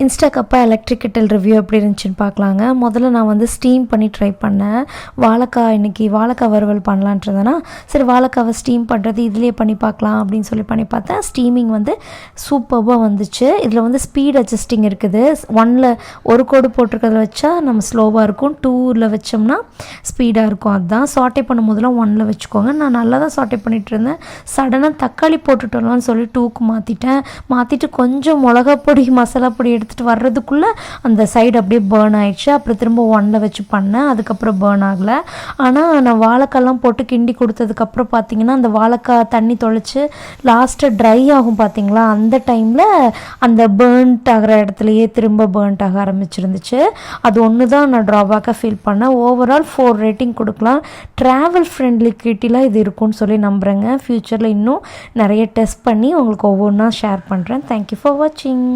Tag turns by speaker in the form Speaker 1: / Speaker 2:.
Speaker 1: இன்ஸ்டாகப்பா electric Kettle review எப்படி இருந்துச்சுன்னு பார்க்கலாங்க. முதல்ல நான் வந்து ஸ்டீம் பண்ணி ட்ரை பண்ணேன். இன்றைக்கி வாழைக்காய் வறுவல் பண்ணலான்ட்டு சரி வாழைக்காவை ஸ்டீம் பண்ணுறது இதிலே பண்ணி பார்க்கலாம் அப்படின்னு சொல்லி பண்ணி பார்த்தேன். ஸ்டீமிங் வந்து சூப்பராக வந்துச்சு. இதில் வந்து ஸ்பீட் அட்ஜஸ்டிங் இருக்குது. 1ல் ஒரு கோடு போட்டிருக்கிறத வச்சா நம்ம ஸ்லோவாக இருக்கும், 2ல் வச்சோம்னா ஸ்பீடாக இருக்கும். அதுதான் சாட்டே பண்ணும் போதெல்லாம் 1ல் வச்சுக்கோங்க. நான் நல்லா தான் சாட்டே பண்ணிகிட்டு இருந்தேன். சடனாக தக்காளி போட்டுட்டோம்லான்னு சொல்லி 2க்கு மாற்றிட்டு கொஞ்சம் மிளகா பொடி மசாலா பொடி எடுத்துகிட்டு வர்றதுக்குள்ளே அந்த சைடு அப்படியே பேர்ன் ஆயிடுச்சு. அப்புறம் திரும்ப 1ல் வச்சு பண்ணேன். அதுக்கப்புறம் பேர்ன் ஆகலை. ஆனால் நான் வாழைக்காய்லாம் போட்டு கிண்டி கொடுத்ததுக்கப்புறம் பார்த்திங்கன்னா அந்த வாழைக்காய் தண்ணி தொளிச்சு லாஸ்ட்டு ட்ரை ஆகும் பார்த்திங்களா, அந்த டைமில் அந்த பேர்ன்ட் ஆகிற இடத்துலையே திரும்ப பேர்ன்ட் ஆக ஆரம்பிச்சிருந்துச்சு. அது ஒன்று தான் நான் ட்ராபேக்காக ஃபீல் பண்ணேன். ஓவரால் 4 ரேட்டிங் கொடுக்கலாம். ட்ராவல் ஃப்ரெண்ட்லி கிட்டிலாம் இது இருக்கும்னு சொல்லி நம்புகிறேங்க. ஃப்யூச்சரில் இன்னும் நிறைய டெஸ்ட் பண்ணி உங்களுக்கு ஒவ்வொன்றா ஷேர் பண்ணுறேன். தேங்க்யூ ஃபார் வாட்சிங்.